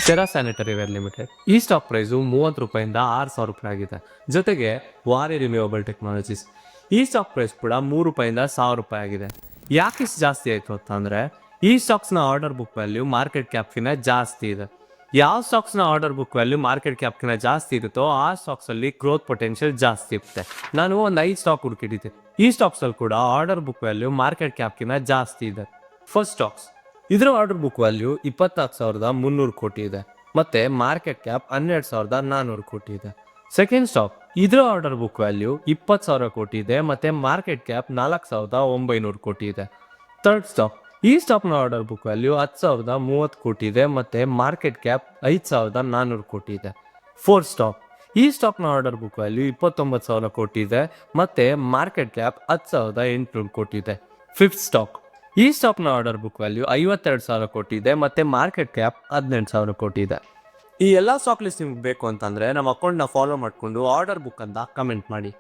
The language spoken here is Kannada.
Cera sanitary wear limited. ಈ ಸ್ಟಾಕ್ ಪ್ರೈಸು 30 ರೂಪಾಯಿಂದ 6,000 ರೂಪಾಯಿ ಆಗಿದೆ. ಜೊತೆಗೆ ವಾರಿ ರಿನ್ಯೂವಬಲ್ ಟೆಕ್ನಾಲಜೀಸ್ ಈ ಸ್ಟಾಕ್ ಪ್ರೈಸ್ ಕೂಡ 3 ರೂಪಾಯಿಂದ 1,000 ರೂಪಾಯಿ ಆಗಿದೆ. ಯಾಕೆ ಇಷ್ಟು ಜಾಸ್ತಿ ಆಯಿತು ಅಂತಂದರೆ ಈ ಸ್ಟಾಕ್ಸ್ನ ಆರ್ಡರ್ ಬುಕ್ ವ್ಯಾಲ್ಯೂ ಮಾರ್ಕೆಟ್ ಕ್ಯಾಪ್ಗಿನ ಜಾಸ್ತಿ ಇದೆ. ಯಾವ ಸ್ಟಾಕ್ಸ್ನ ಆರ್ಡರ್ ಬುಕ್ ವ್ಯಾಲ್ಯೂ ಮಾರ್ಕೆಟ್ ಕ್ಯಾಪ್ಗಿನ ಜಾಸ್ತಿ ಇರುತ್ತೋ ಆ ಸ್ಟಾಕ್ಸಲ್ಲಿ ಗ್ರೋತ್ ಪೊಟೆನ್ಷಿಯಲ್ ಜಾಸ್ತಿ ಇರುತ್ತೆ. ನಾನು ಒಂದು 5 ಸ್ಟಾಕ್ ಹುಡುಕಿದ್ದೆ. ಈ ಸ್ಟಾಕ್ಸಲ್ಲಿ ಕೂಡ ಆರ್ಡರ್ ಬುಕ್ ವ್ಯಾಲ್ಯೂ ಮಾರ್ಕೆಟ್ ಕ್ಯಾಪ್ಗಿನ ಜಾಸ್ತಿ ಇದೆ. ಫಸ್ಟ್ ಸ್ಟಾಕ್ಸ್, ಇದರ ಆರ್ಡರ್ ಬುಕ್ ವ್ಯಾಲ್ಯೂ 24,300 ಕೋಟಿ ಇದೆ ಮತ್ತೆ ಮಾರ್ಕೆಟ್ ಕ್ಯಾಪ್ 12,400 ಕೋಟಿ ಇದೆ. ಸೆಕೆಂಡ್ ಸ್ಟಾಕ್, ಇದರ ಆರ್ಡರ್ ಬುಕ್ ವ್ಯಾಲ್ಯೂ 20,000 ಕೋಟಿ ಇದೆ ಮತ್ತೆ ಮಾರ್ಕೆಟ್ ಕ್ಯಾಪ್ 4,900 ಕೋಟಿ ಇದೆ. ಥರ್ಡ್ ಸ್ಟಾಕ್, ಈ ಸ್ಟಾಕ್ನ ಆರ್ಡರ್ ಬುಕ್ ವ್ಯಾಲ್ಯೂ 10,030 ಕೋಟಿ ಇದೆ ಮತ್ತೆ ಮಾರ್ಕೆಟ್ ಕ್ಯಾಪ್ 5,400 ಕೋಟಿ ಇದೆ. ಫೋರ್ತ್ ಸ್ಟಾಕ್, ಈ ಸ್ಟಾಕ್ನ ಆರ್ಡರ್ ಬುಕ್ ವ್ಯಾಲ್ಯೂ 29,000 ಕೋಟಿ ಇದೆ ಮತ್ತೆ ಮಾರ್ಕೆಟ್ ಕ್ಯಾಪ್ 10,800 ಕೋಟಿ ಇದೆ. ಫಿಫ್ತ್ ಸ್ಟಾಕ್, ಈ ಸ್ಟಾಕ್ನ ಆರ್ಡರ್ ಬುಕ್ ವ್ಯಾಲ್ಯೂ 52,000 ಕೋಟಿ ಇದೆ ಮತ್ತೆ ಮಾರ್ಕೆಟ್ ಕ್ಯಾಪ್ 18,000 ಕೋಟಿ ಇದೆ. ಈ ಎಲ್ಲ ಸ್ಟಾಕ್ ಲಿಸ್ಟ್ ನಿಮ್ಗೆ ಬೇಕು ಅಂತಂದ್ರೆ ನಮ್ಮ ಅಕೌಂಟ್ನ ಫಾಲೋ ಮಾಡಿಕೊಂಡು ಆರ್ಡರ್ ಬುಕ್ ಅಂತ ಕಮೆಂಟ್ ಮಾಡಿ.